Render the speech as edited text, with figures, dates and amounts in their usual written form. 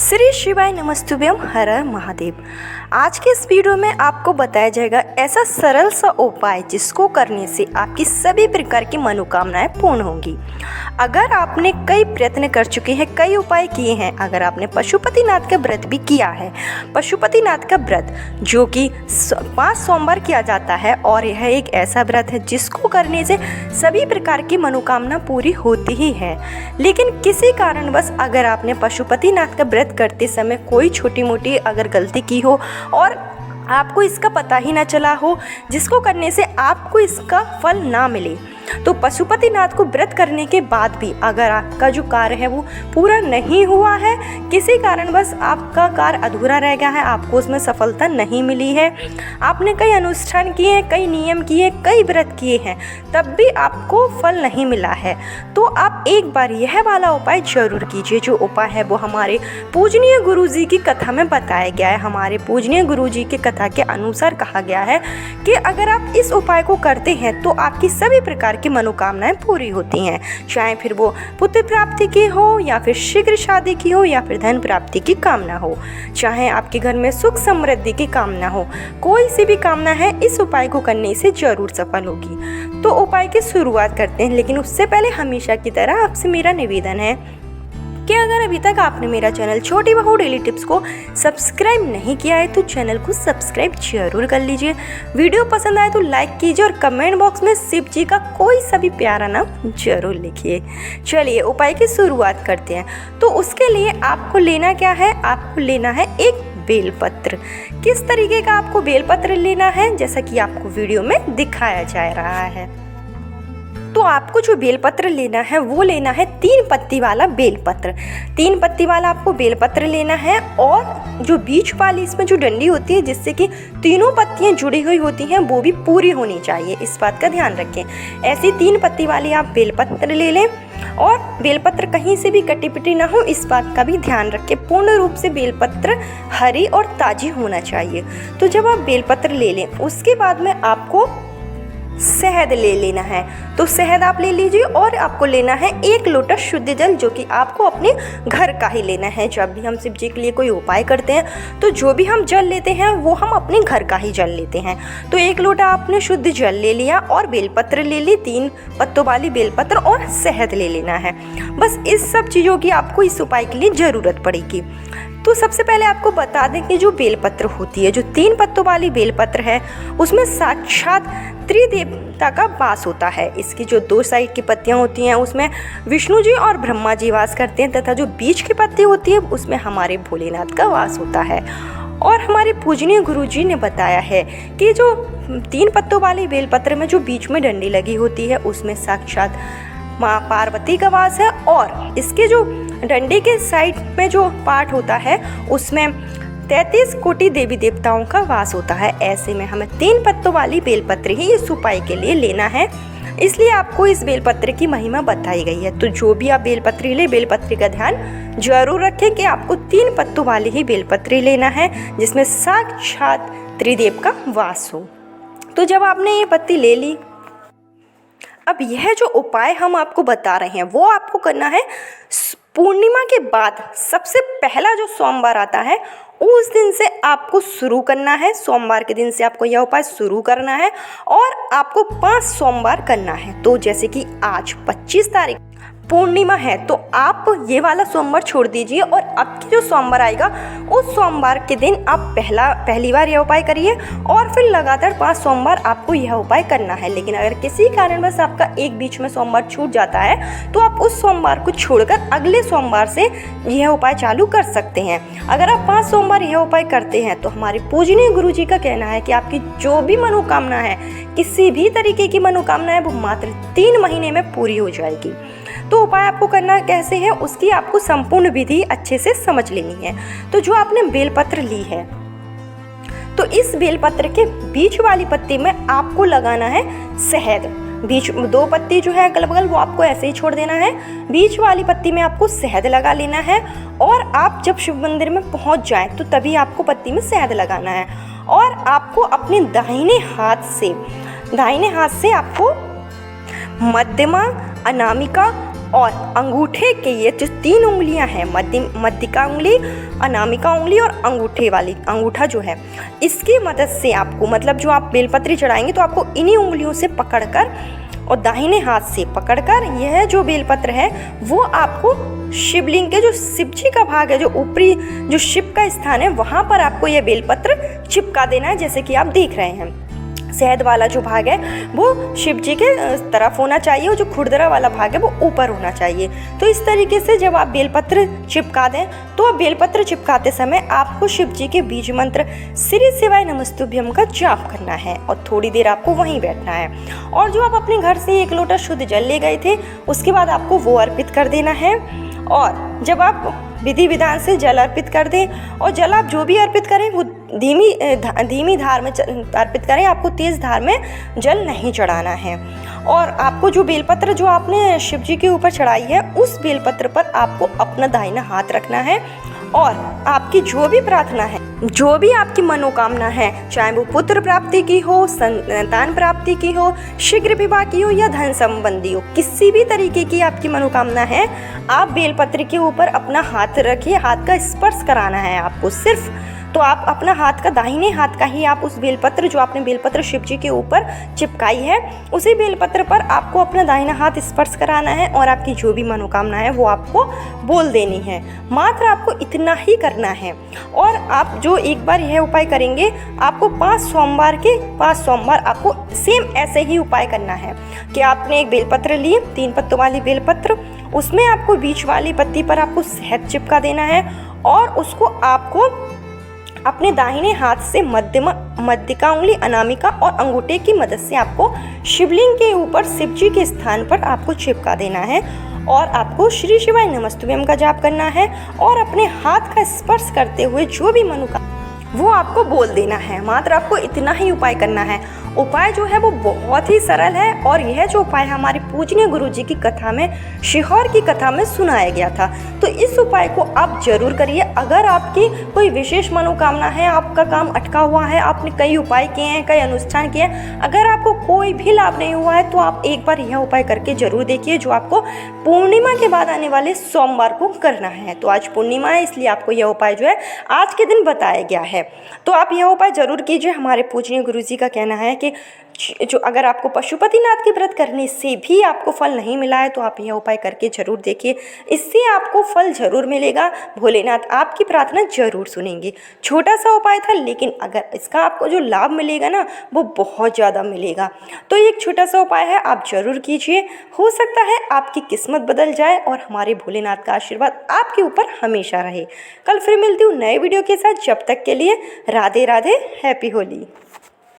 श्री शिवाय नमस्तुभ्यम हर हर महादेव। आज के इस वीडियो में आपको बताया जाएगा ऐसा सरल सा उपाय जिसको करने से आपकी सभी प्रकार की मनोकामनाएं पूर्ण होंगी। अगर आपने कई प्रयत्न कर चुके हैं, कई उपाय किए हैं, अगर आपने पशुपतिनाथ का व्रत भी किया है, पशुपतिनाथ का व्रत जो कि 5 सोमवार किया जाता है और यह एक ऐसा व्रत है जिसको करने से सभी प्रकार की मनोकामना पूरी होती ही है। लेकिन किसी कारणवश अगर आपने पशुपतिनाथ का व्रत करते समय कोई छोटी मोटी अगर गलती की हो और आपको इसका पता ही ना चला हो, जिसको करने से आपको इसका फल ना मिले, तो पशुपतिनाथ को व्रत करने के बाद भी अगर आपका जो कार्य है वो पूरा नहीं हुआ है, किसी कारणवश आपका कार्य अधूरा रह गया है, आपको उसमें सफलता नहीं मिली है, आपने कई अनुष्ठान किए हैं, कई नियम किए, कई व्रत किए हैं, तब भी आपको फल नहीं मिला है, तो आप एक बार यह वाला उपाय जरूर कीजिए। जो उपाय है वो हमारे पूजनीय गुरुजी की कथा में बताया गया है। हमारे पूजनीय गुरुजी की कथा के अनुसार कहा गया है कि अगर आप इस उपाय को करते हैं तो आपकी सभी प्रकार की मनोकामनाएं पूरी होती हैं, चाहे फिर वो पुत्र प्राप्ति की हो या फिर शीघ्र शादी की हो या फिर धन प्राप्ति की कामना हो, चाहे आपके घर में सुख समृद्धि की कामना हो, कोई सी भी कामना है इस उपाय को करने से जरूर सफल होगी। तो उपाय की शुरुआत करते हैं, लेकिन उससे पहले हमेशा की तरह आपसे मेरा निवेदन है कि अगर अभी तक आपने मेरा चैनल छोटी बहू डेली टिप्स को सब्सक्राइब नहीं किया है तो चैनल को सब्सक्राइब जरूर कर लीजिए। वीडियो पसंद आए तो लाइक कीजिए और कमेंट बॉक्स में शिव जी का कोई सा भी प्यारा नाम जरूर लिखिए। चलिए उपाय की शुरुआत करते हैं। तो उसके लिए आपको लेना क्या है? आपको लेना है एक बेलपत्र। किस तरीके का आपको बेलपत्र लेना है, जैसा कि आपको वीडियो में दिखाया जा रहा है। तो आपको जो बेलपत्र लेना है वो लेना है 3 पत्ती वाला बेलपत्र। 3 पत्ती वाला आपको बेलपत्र लेना है और जो बीच वाली इसमें जो डंडी होती है जिससे कि तीनों पत्तियां जुड़ी हुई होती हैं वो भी पूरी होनी चाहिए, इस बात का ध्यान रखें। ऐसी 3 पत्ती वाली आप बेलपत्र ले लें और बेलपत्र कहीं से भी कटी पिटी ना हो, इस बात का भी ध्यान रखें। पूर्ण रूप से बेलपत्र हरी और ताजी होना चाहिए। तो जब आप बेलपत्र ले लें उसके बाद में आपको शहद ले लेना है। तो शहद आप ले लीजिए और आपको लेना है 1 लोटा शुद्ध जल, जो कि आपको अपने घर का ही लेना है। जब भी हम शिव जी के लिए कोई उपाय करते हैं तो जो भी हम जल लेते हैं वो हम अपने घर का ही जल लेते हैं। तो 1 लोटा आपने शुद्ध जल ले लिया और बेलपत्र ले ली, 3 पत्तों वाली बेलपत्र और शहद ले लेना है। बस इस सब चीज़ों की आपको इस उपाय के लिए ज़रूरत पड़ेगी। तो सबसे पहले आपको बता दें कि जो बेलपत्र होती है, जो 3 पत्तों वाली बेलपत्र है, उसमें साक्षात त्रिदेवता का वास होता है। इसकी जो 2 साइड की पत्तियां होती हैं उसमें विष्णु जी और ब्रह्मा जी वास करते हैं, तथा जो बीच की पत्ती होती है उसमें हमारे भोलेनाथ का वास होता है। और हमारे पूजनीय गुरुजी ने बताया है कि जो 3 पत्तों वाली बेलपत्र में जो बीच में डंडी लगी होती है उसमें साक्षात माँ पार्वती का वास है और इसके जो डंडे के साइड में जो पार्ट होता है उसमें 33 कोटि देवी देवताओं का वास होता है। ऐसे में हमें 3 पत्तों वाली बेलपत्र ही इस उपाय के लिए लेना है, इसलिए आपको इस बेलपत्र की महिमा बताई गई है। तो जो भी आप बेलपत्री ले, बेलपत्री का ध्यान जरूर रखें कि आपको 3 पत्तों वाली ही बेलपत्री लेना है जिसमें साक्षात त्रिदेव का वास हो। तो जब आपने ये पत्ती ले ली, अब यह जो उपाय हम आपको बता रहे हैं वो आपको करना है पूर्णिमा के बाद। सबसे पहला जो सोमवार आता है उस दिन से आपको शुरू करना है। सोमवार के दिन से आपको यह उपाय शुरू करना है और आपको 5 सोमवार करना है। तो जैसे कि आज 25 तारीख पूर्णिमा है तो आप ये वाला सोमवार छोड़ दीजिए और अब की जो सोमवार आएगा उस सोमवार के दिन आप पहली बार यह उपाय करिए और फिर लगातार 5 सोमवार आपको यह उपाय करना है। लेकिन अगर किसी कारणवश आपका एक बीच में सोमवार छूट जाता है तो आप उस सोमवार को छोड़कर अगले सोमवार से यह उपाय चालू कर सकते हैं। अगर आप 5 सोमवार यह उपाय करते हैं तो हमारे पूजनीय गुरु जी का कहना है कि आपकी जो भी मनोकामना है, किसी भी तरीके की मनोकामना है, वो मात्र 3 महीने में पूरी हो जाएगी। तो उपाय आपको करना कैसे है उसकी आपको संपूर्ण विधि अच्छे से समझ लेनी है। तो जो आपने बेलपत्र ली है तो इस बेलपत्र के बीच वाली पत्ती में आपको लगाना है शहद। बीच 2 पत्ती जो है अगल बगल वो आपको ऐसे ही छोड़ देना है। बीच वाली पत्ती में आपको शहद लगा लेना है और आप जब शिव मंदिर में पहुंच जाएं तो तभी आपको पत्ती में शहद लगाना है और आपको अपने दाहिने हाथ से आपको मध्यमा, अनामिका और अंगूठे के ये जो 3 उंगलियां हैं, मध्यिका उंगली, अनामिका उंगली और अंगूठे वाली अंगूठा जो है, इसकी मदद से आपको मतलब जो आप बेलपत्री चढ़ाएंगे तो आपको इन्हीं उंगलियों से पकड़कर और दाहिने हाथ से पकड़कर यह जो बेलपत्र है वो आपको शिवलिंग के जो शिव जी का भाग है, जो ऊपरी जो शिव का स्थान है, वहाँ पर आपको यह बेलपत्र चिपका देना है। जैसे कि आप देख रहे हैं, शहद वाला जो भाग है वो शिव जी के तरफ होना चाहिए और जो खुरदरा वाला भाग है वो ऊपर होना चाहिए। तो इस तरीके से जब आप बेलपत्र चिपका दें तो बेलपत्र चिपकाते समय आपको शिव जी के बीज मंत्र श्री शिवाय नमस्तुभ्यम का जाप करना है और थोड़ी देर आपको वहीं बैठना है। और जो आप अपने घर से 1 लोटा शुद्ध जल ले गए थे उसके बाद आपको वो अर्पित कर देना है। और जब आप विधि विधान से जल अर्पित कर दें, और जल आप जो भी अर्पित करें वो धीमी धार में अर्पित करें, आपको तेज़ धार में जल नहीं चढ़ाना है। और आपको जो बेलपत्र जो आपने शिव जी के ऊपर चढ़ाई है उस बेलपत्र पर आपको अपना दाहिना हाथ रखना है और आपकी जो भी प्रार्थना है, जो भी आपकी मनोकामना है, चाहे वो पुत्र प्राप्ति की हो, संतान प्राप्ति की हो, शीघ्र विवाह की हो या धन संबंधी हो, किसी भी तरीके की आपकी मनोकामना है, आप बेलपत्र के ऊपर अपना हाथ रखिए। हाथ का स्पर्श कराना है आपको सिर्फ। तो आप अपना हाथ का दाहिने हाथ का ही आप उस बेलपत्र जो आपने बेलपत्र शिव जी के ऊपर चिपकाई है उसी बेलपत्र पर आपको अपना दाहिना हाथ स्पर्श कराना है और आपकी जो भी मनोकामना है वो आपको बोल देनी है। मात्र आपको इतना ही करना है। और आप जो एक बार यह उपाय करेंगे आपको 5 सोमवार आपको सेम ऐसे ही उपाय करना है कि आपने एक बेलपत्र लिए, 3 पत्तों वाली बेलपत्र, उसमें आपको बीच वाली पत्ती पर आपको शहद चिपका देना है और उसको आपको अपने दाहिने हाथ से मध्यिका उंगली, अनामिका और अंगूठे की मदद से आपको शिवलिंग के ऊपर शिव जी के स्थान पर आपको चिपका देना है और आपको श्री शिवाय नमस्तुभ्यम का जाप करना है और अपने हाथ का स्पर्श करते हुए जो भी मनोकामना वो आपको बोल देना है। मात्र आपको इतना ही उपाय करना है। उपाय जो है वो बहुत ही सरल है और यह जो उपाय हमारे पूजनीय गुरुजी की कथा में, शिहोर की कथा में सुनाया गया था। तो इस उपाय को आप जरूर करिए। अगर आपकी कोई विशेष मनोकामना है, आपका काम अटका हुआ है, आपने कई उपाय किए हैं, कई अनुष्ठान किए हैं, अगर आपको कोई भी लाभ नहीं हुआ है तो आप एक बार यह उपाय करके जरूर देखिए जो आपको पूर्णिमा के बाद आने वाले सोमवार को करना है। तो आज पूर्णिमा है इसलिए आपको यह उपाय जो है आज के दिन बताया गया है। तो आप यह उपाय जरूर कीजिए। हमारे पूजनीय गुरुजी का कहना है कि जो अगर आपको पशुपतिनाथ के व्रत करने से भी आपको फल नहीं मिला है तो आप यह उपाय करके जरूर देखिए, इससे आपको फल जरूर मिलेगा। भोलेनाथ आपकी प्रार्थना जरूर सुनेंगे। छोटा सा उपाय था लेकिन अगर इसका आपको जो लाभ मिलेगा ना वो बहुत ज़्यादा मिलेगा। तो एक छोटा सा उपाय है, आप जरूर कीजिए। हो सकता है आपकी किस्मत बदल जाए और हमारे भोलेनाथ का आशीर्वाद आपके ऊपर हमेशा रहे। कल फिर मिलती हूँ नए वीडियो के साथ। जब तक के लिए राधे राधे, हैप्पी होली।